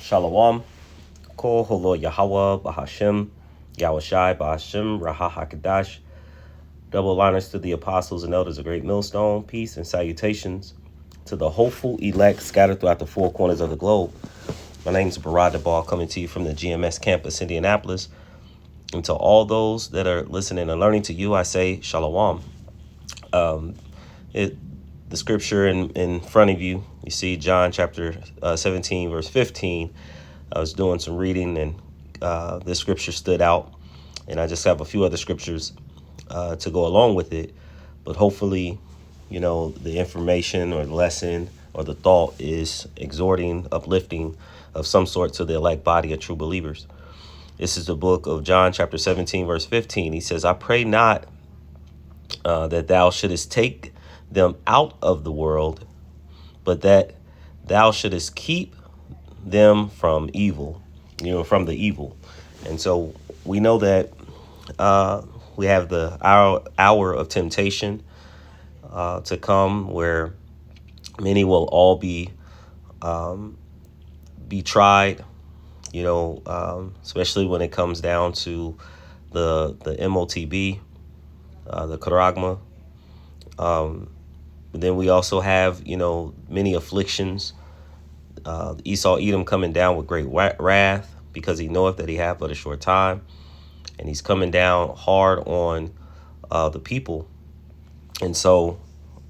Shalom. Kol Holo Yahweh Bahashem Yahushai Bahashem Raha Hakadash. Double honors to the apostles and elders of Great Millstone. Peace and salutations to the hopeful elect scattered throughout the four corners of the globe. My name is Barad Dabal, coming to you from the GMS campus, Indianapolis. And to all those that are listening and learning to you, I say Shalom. The scripture in front of you, you see John chapter 17, verse 15. I was doing some reading and this scripture stood out. And I just have a few other scriptures to go along with it. But hopefully, the information or the lesson or the thought is exhorting, uplifting of some sort to the elect body of true believers. This is the book of John chapter 17, verse 15. He says, I pray not that thou shouldest take them out of the world, but that thou shouldest keep them from evil, from the evil. And so we know that we have the hour of temptation to come, where many will all be tried, especially when it comes down to the MOTB, the Karagma. But then we also have, many afflictions. Esau Edom coming down with great wrath, because he knoweth that he hath but a short time. And he's coming down hard on the people. And so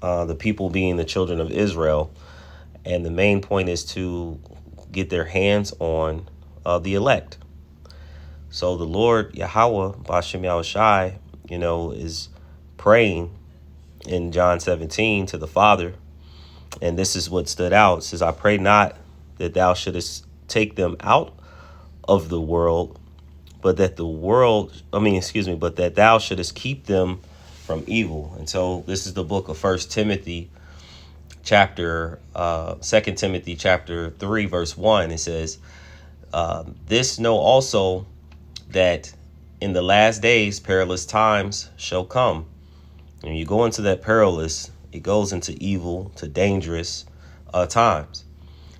the people being the children of Israel. And the main point is to get their hands on the elect. So the Lord Yahweh, Bashem Yahushai, is praying in John 17 to the Father. And this is what stood out. It says, I pray not that thou shouldest take them out of the world, but that but that thou shouldest keep them from evil. And so this is the book of 2 Timothy chapter 3, verse 1. It says, this know also, that in the last days perilous times shall come. And you go into that perilous, it goes into evil, to dangerous times.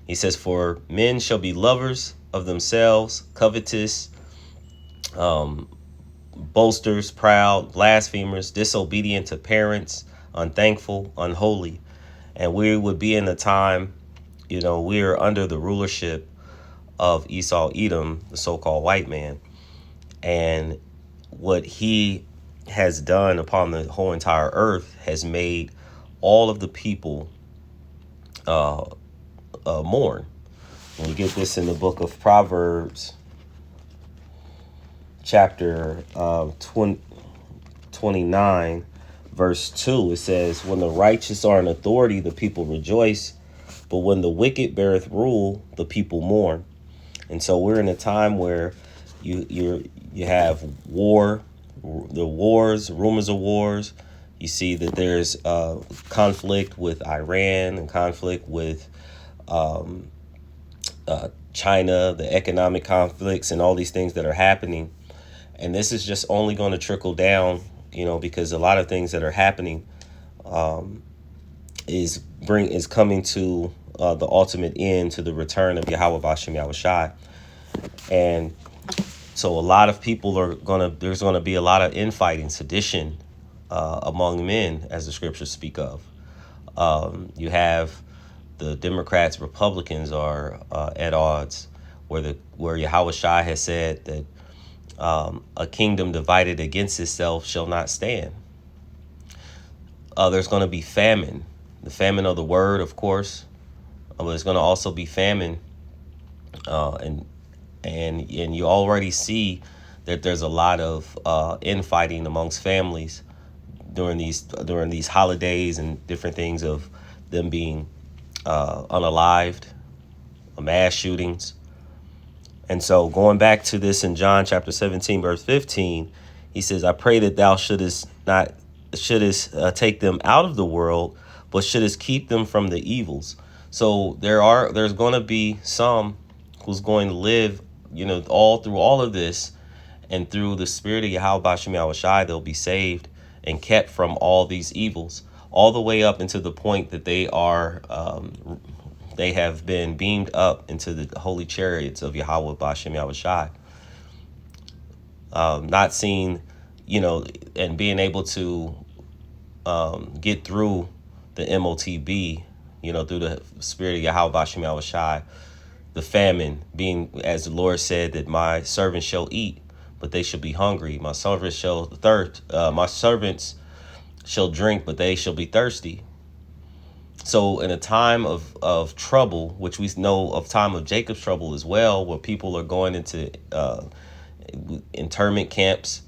He says, for men shall be lovers of themselves, covetous, boasters, proud, blasphemers, disobedient to parents, unthankful, unholy. And we would be in a time, we are under the rulership of Esau Edom, the so-called white man. And what he has done upon the whole entire earth has made all of the people mourn. And we get this in the book of Proverbs, chapter 29, verse 2. It says, when the righteous are in authority, the people rejoice, but when the wicked beareth rule, the people mourn. And so we're in a time where you have war, rumors of wars. You see that there's conflict with Iran and conflict with China, the economic conflicts and all these things that are happening. And this is just only going to trickle down, because a lot of things that are happening is coming to the ultimate end, to the return of Yahweh Bashem Yahushai. And so a lot of people there's going to be a lot of infighting, sedition among men, as the scriptures speak of. You have the Democrats, Republicans are at odds, where Yahweh Shai has said that a kingdom divided against itself shall not stand. There's going to be famine, the famine of the word, of course. There's going to also be famine, and you already see that there's a lot of infighting amongst families during these holidays and different things of them being unalived, mass shootings. And so going back to this in John chapter 17, verse 15, he says, I pray that thou shouldest take them out of the world, but shouldest keep them from the evils. So there's going to be some who's going to live, all through all of this, and through the spirit of Yahweh Bashem Yahushai, they'll be saved and kept from all these evils, all the way up into the point that they are they have been beamed up into the holy chariots of Yahweh Bashem Yahushai. Not seeing, and being able to get through the MOTB, through the spirit of Yahweh Bashem Yahushai, the famine being, as the Lord said, that my servants shall eat, but they shall be hungry. My servants shall my servants shall drink, but they shall be thirsty. So in a time of trouble, which we know of time of Jacob's trouble as well, where people are going into internment camps,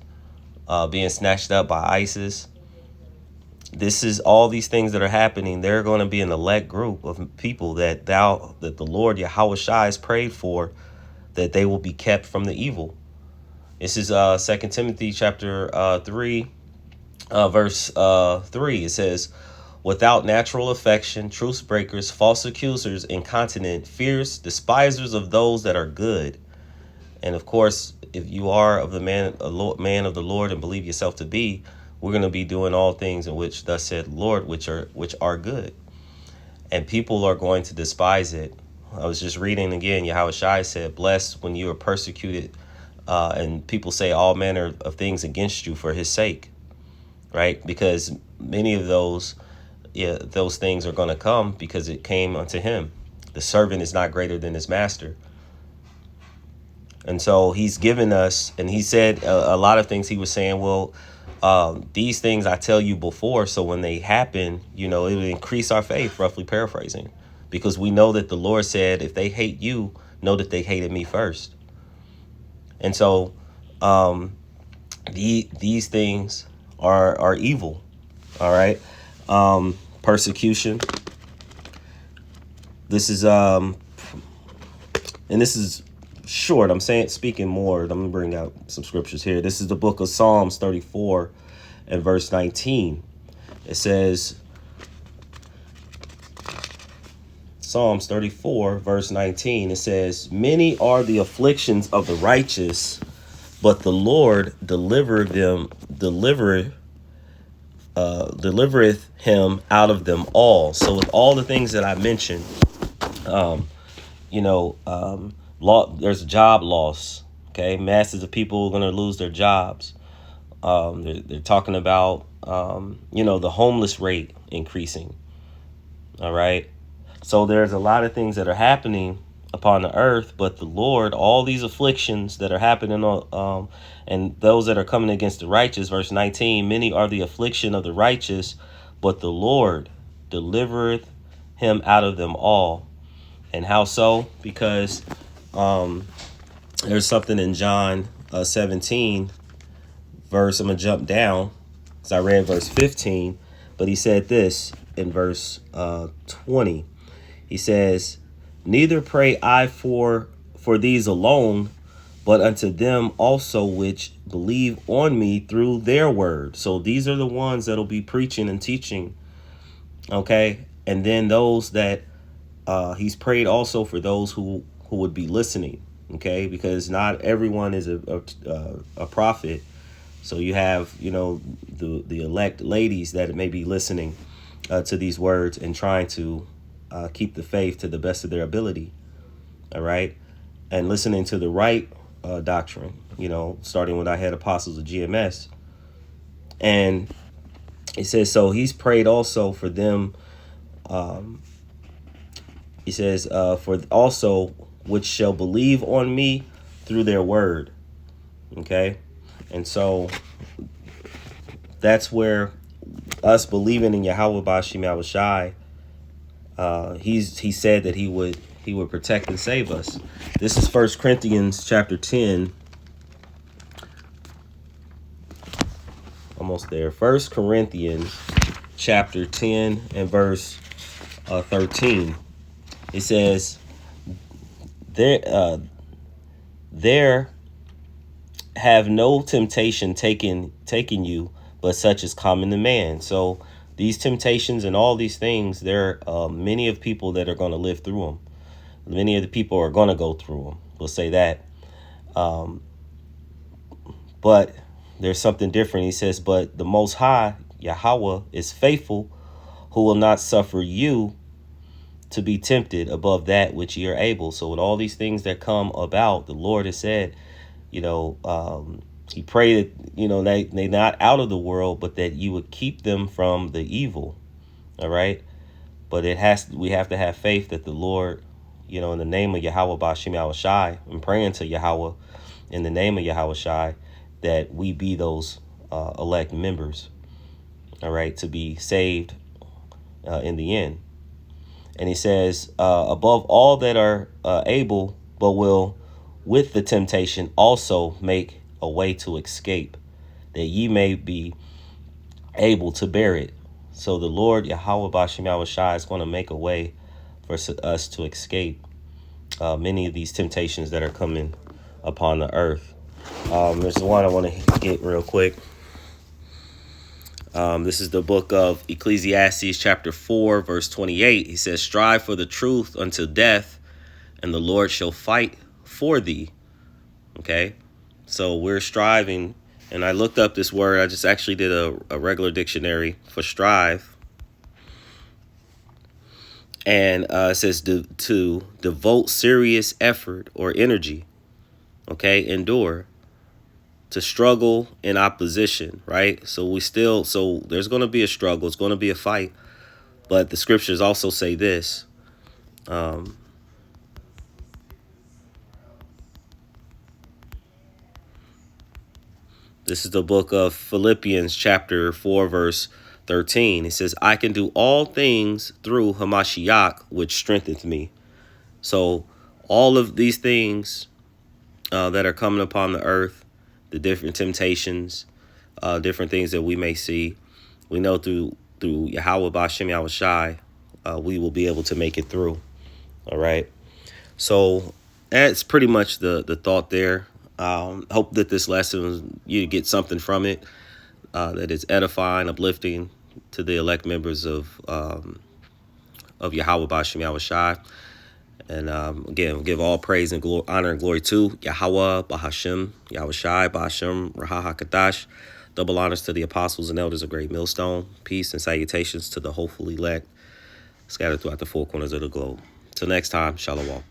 being snatched up by ISIS. This is all these things that are happening. They're going to be an elect group of people that the Lord Yahweh Shai has prayed for, that they will be kept from the evil. This is 2 Timothy chapter 3, verse 3. It says, without natural affection, truce breakers, false accusers, incontinent, fierce, despisers of those that are good. And of course, if you are of the man of the Lord and believe yourself to be, we're going to be doing all things in which thus said the Lord, which are good. And people are going to despise it. I was just reading again, Yahweh Shai said, blessed when you are persecuted, and people say all manner of things against you for his sake, right? Because many of those things are going to come because it came unto him. The servant is not greater than his master. And so he's given us, and he said a lot of things. He was saying, well, these things I tell you before, so when they happen, it will increase our faith, roughly paraphrasing, because we know that the Lord said, if they hate you, know that they hated me first. And so these things are evil. All right. Persecution. This is and this is short. I'm speaking more. I'm gonna bring out some scriptures here. This is the book of Psalms 34 and verse 19. It says, Psalms 34 verse 19. It says, many are the afflictions of the righteous, but the Lord delivereth him out of them all. So with all the things that I mentioned, there's job loss. Okay, masses of people are going to lose their jobs. They're talking about the homeless rate increasing. All right, so there's a lot of things that are happening upon the earth, but the Lord, all these afflictions that are happening and those that are coming against the righteous, verse 19, many are the affliction of the righteous, but the Lord delivereth him out of them all. And how so? Because there's something in John 17 verse, I'm gonna jump down because I read verse 15, but he said this in verse 20. He says, neither pray I for these alone, but unto them also which believe on me through their word. So these are the ones that'll be preaching and teaching. Okay. And then those that he's prayed also for those who would be listening. Okay. Because not everyone is a prophet. So you have, the elect ladies that may be listening to these words and trying to keep the faith to the best of their ability. All right. And listening to the right doctrine, starting when I had apostles of GMS. And it says, so he's prayed also for them. He says, for also which shall believe on me through their word. Okay. And so that's where us believing in Yahweh Bashem Yahushai, he said that he would protect and save us. This is 1 Corinthians chapter 10. Almost there. 1 Corinthians chapter 10 and verse 13. It says, there have no temptation taken you, but such is common to man. So these temptations and all these things, there are many of people that are going to live through them. Many of the people are going to go through them. We'll say that. But there's something different. He says, but the Most High, Yahweh, is faithful, who will not suffer you to be tempted above that which ye are able. So with all these things that come about, the Lord has said, he prayed that, they not out of the world, but that you would keep them from the evil. All right. But we have to have faith that the Lord, in the name of Yahweh Ba'Shem Yahweh Shai, and praying to Yahweh in the name of Yahweh Shai, that we be those elect members, all right, to be saved in the end. And he says, above all that are able, but will with the temptation also make a way to escape, that ye may be able to bear it. So the Lord, Yahweh Ba'Shem Yahweh Shai, is going to make a way for us to escape many of these temptations that are coming upon the earth. There's one I want to get real quick. This is the book of Ecclesiastes chapter 4, verse 28. He says, strive for the truth until death, and the Lord shall fight for thee. Okay, so we're striving. And I looked up this word. I just actually did a regular dictionary for strive. And it says to devote serious effort or energy. Okay, endure. To struggle in opposition, right? So there's going to be a struggle. It's going to be a fight. But the scriptures also say this. This is the book of Philippians chapter 4, verse 13. It says, I can do all things through Hamashiach, which strengtheneth me. So all of these things that are coming upon the earth, the different temptations, different things that we may see, we know through Yahweh Ba'Shem Yahweh Shai, we will be able to make it through. All right. So that's pretty much the thought there. Hope that this lesson, you get something from it that is edifying, uplifting to the elect members of Yahweh Ba'Shem Yahweh Shai. And again, give all praise and honor and glory to Yahweh Ba'Hashem Yahweh Shai Ba'Hashem Raha HaKadash. Double honors to the apostles and elders of Great Millstone. Peace and salutations to the hopeful elect scattered throughout the four corners of the globe. Till next time, Shalom.